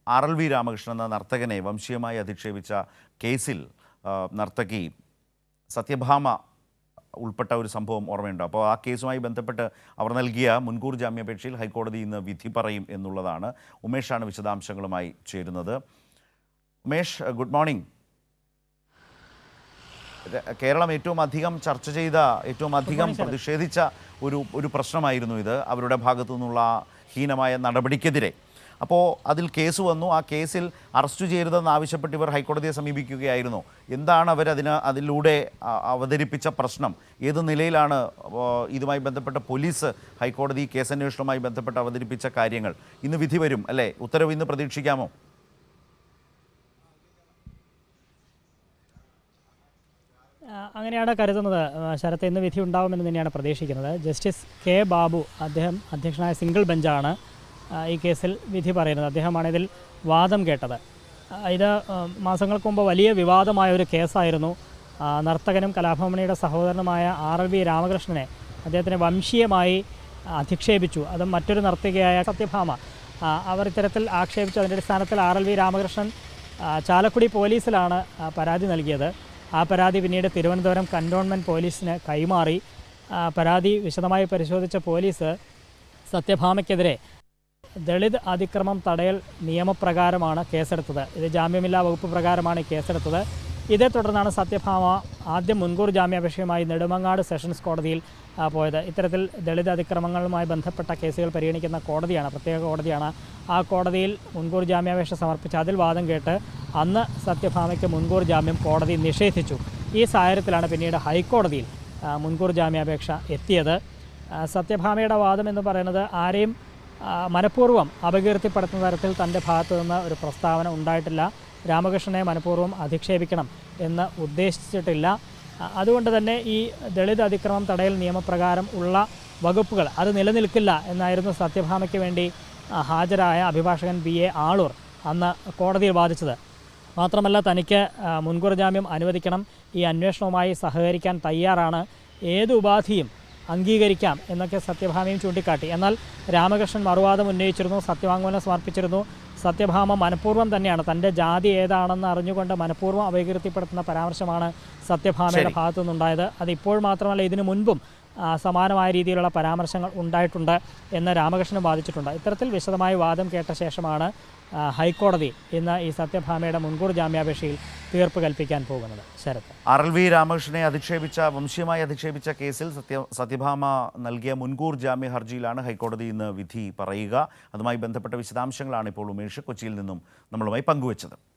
RLV Ramakrishnan എന്ന നർത്തകനെ വംശീയമായി അധിക്ഷേപിച്ച കേസിൽ നർത്തകി സത്യഭാമ ഉൾപ്പെട്ട ഒരു സംഭവം ഓർമ്മയുണ്ട്. അപ്പോൾ ആ കേസുമായി ബന്ധപ്പെട്ട് അവർ നൽകിയ മുൻകൂർ ജാമ്യാപേക്ഷയിൽ ഹൈക്കോടതി ഇന്ന് വിധി പറയും എന്നുള്ളതാണ്. ഉമേഷാണ് വിശദാംശങ്ങളുമായി ചേരുന്നത്. Umesh, good morning. കേരളം ഏറ്റവും അധികം ചർച്ച ചെയ്ത, ഏറ്റവും അധികം പ്രതിഷേധിച്ച ഒരു പ്രശ്നമായിരുന്നു ഇത്, അവരുടെ ഭാഗത്തു നിന്നുള്ള ഹീനമായ നടപടിക്കെതിരെ. അപ്പോൾ അതിൽ കേസ് വന്നു. ആ കേസിൽ അറസ്റ്റ് ചെയ്യരുതെന്ന് ആവശ്യപ്പെട്ട് ഇവർ ഹൈക്കോടതിയെ സമീപിക്കുകയായിരുന്നു. എന്താണ് അതിലൂടെ അവതരിപ്പിച്ച പ്രശ്നം? ഏത് നിലയിലാണ് ഇതുമായി ബന്ധപ്പെട്ട പോലീസ് ഹൈക്കോടതി കേസന്വേഷണവുമായി ബന്ധപ്പെട്ട് അവതരിപ്പിച്ച കാര്യങ്ങൾ? ഇന്ന് വിധി വരും അല്ലേ? ഉത്തരവ് ഇന്ന് പ്രതീക്ഷിക്കാമോ? അങ്ങനെയാണ് കരുതുന്നത് ശരത്ത്. ഇന്ന് വിധി ഉണ്ടാവുമെന്ന് തന്നെയാണ് പ്രതീക്ഷിക്കുന്നത്. ജസ്റ്റിസ് കെ ബാബു അദ്ദേഹം അധ്യക്ഷനായ സിംഗിൾ ബെഞ്ചാണ് ഈ കേസിൽ വിധി പറയുന്നത്. അദ്ദേഹമാണ് ഇതിൽ വാദം കേട്ടത്. ഇത് മാസങ്ങൾക്ക് മുമ്പ് വലിയ വിവാദമായ ഒരു കേസായിരുന്നു. നർത്തകനും കലാഭവമണിയുടെ സഹോദരനുമായ RLV രാമകൃഷ്ണനെ അദ്ദേഹത്തിനെ വംശീയമായി അധിക്ഷേപിച്ചു. അതും മറ്റൊരു നർത്തകിയായ സത്യഭാമ. അവർ ഇത്തരത്തിൽ ആക്ഷേപിച്ചു. അതിൻ്റെ അടിസ്ഥാനത്തിൽ RLV രാമകൃഷ്ണൻ ചാലക്കുടി പോലീസിലാണ് പരാതി നൽകിയത്. ആ പരാതി പിന്നീട് തിരുവനന്തപുരം കൻ്റോൺമെൻറ്റ് പോലീസിന് കൈമാറി. പരാതി വിശദമായി പരിശോധിച്ച പോലീസ് സത്യഭാമയ്ക്കെതിരെ ദളിത് അതിക്രമം തടയൽ നിയമപ്രകാരമാണ് കേസെടുത്തത്. ഇത് ജാമ്യമില്ലാ വകുപ്പ് പ്രകാരമാണ് കേസെടുത്തത്. ഇതേ തുടർന്നാണ് സത്യഭാമ ആദ്യം മുൻകൂർ ജാമ്യാപേക്ഷയുമായി നെടുമങ്ങാട് സെഷൻസ് കോടതിയിൽ പോയത്. ഇത്തരത്തിൽ ദളിത് അതിക്രമങ്ങളുമായി ബന്ധപ്പെട്ട കേസുകൾ പരിഗണിക്കുന്ന കോടതിയാണ്, പ്രത്യേക കോടതിയാണ്. ആ കോടതിയിൽ മുൻകൂർ ജാമ്യാപേക്ഷ സമർപ്പിച്ച് അതിൽ വാദം കേട്ട് അന്ന് സത്യഭാമയ്ക്ക് മുൻകൂർ ജാമ്യം കോടതി നിഷേധിച്ചു. ഈ സാഹചര്യത്തിലാണ് പിന്നീട് ഹൈക്കോടതിയിൽ മുൻകൂർ ജാമ്യാപേക്ഷ എത്തിയത്. സത്യഭാമയുടെ വാദം എന്ന് പറയുന്നത് ആരെയും മനഃപൂർവ്വം അപകീർത്തിപ്പെടുത്തുന്ന തരത്തിൽ തൻ്റെ ഭാഗത്തു നിന്ന് ഒരു പ്രസ്താവന ഉണ്ടായിട്ടില്ല. രാമകൃഷ്ണനെ മനഃപൂർവ്വം അധിക്ഷേപിക്കണം എന്ന് ഉദ്ദേശിച്ചിട്ടില്ല. അതുകൊണ്ട് തന്നെ ഈ ദളിത് അതിക്രമം തടയൽ നിയമപ്രകാരം ഉള്ള വകുപ്പുകൾ അത് നിലനിൽക്കില്ല എന്നായിരുന്നു സത്യഭാമയ്ക്ക് വേണ്ടി ഹാജരായ അഭിഭാഷകൻ BA ആളൂർ അന്ന് കോടതിയിൽ വാദിച്ചത്. മാത്രമല്ല, തനിക്ക് മുൻകൂർ ജാമ്യം അനുവദിക്കണം, ഈ അന്വേഷണവുമായി സഹകരിക്കാൻ തയ്യാറാണ്, ഏത് ഉപാധിയും അംഗീകരിക്കാം എന്നൊക്കെ സത്യഭാമയും ചൂണ്ടിക്കാട്ടി. എന്നാൽ രാമകൃഷ്ണൻ മറുവാദം ഉന്നയിച്ചിരുന്നു, സത്യവാങ്മൂലം സമർപ്പിച്ചിരുന്നു. സത്യഭാമ മനഃപൂർവ്വം തന്നെയാണ്, തൻ്റെ ജാതി ഏതാണെന്ന് അറിഞ്ഞുകൊണ്ട് മനഃപൂർവ്വം അപകീർത്തിപ്പെടുത്തുന്ന പരാമർശമാണ് സത്യഭാമയുടെ ഭാഗത്തു നിന്നുണ്ടായത്. അതിപ്പോൾ മാത്രമല്ല, ഇതിനു മുൻപും സമാനമായ രീതിയിലുള്ള പരാമർശങ്ങൾ ഉണ്ടായിട്ടുണ്ട് എന്ന് രാമകൃഷ്ണൻ വാദിച്ചിട്ടുണ്ട്. ഇത്തരത്തിൽ വിശദമായി വാദം കേട്ട ശേഷമാണ് ഹൈക്കോടതി ഇന്ന് ഈ സത്യഭാമയുടെ മുൻകൂർ ജാമ്യാപേക്ഷയിൽ തീർപ്പ് കൽപ്പിക്കാൻ പോകുന്നത്. ശരത്ത്, RLV രാമകൃഷ്ണനെ വംശീയമായി അധിക്ഷേപിച്ച കേസിൽ സത്യഭാമ നൽകിയ മുൻകൂർ ജാമ്യ ഹർജിയിലാണ് ഹൈക്കോടതി ഇന്ന് വിധി പറയുക. അതുമായി ബന്ധപ്പെട്ട വിശദാംശങ്ങളാണ് ഇപ്പോൾ ഉമേഷ് കൊച്ചിയിൽ നിന്നും നമ്മളുമായി പങ്കുവച്ചത്.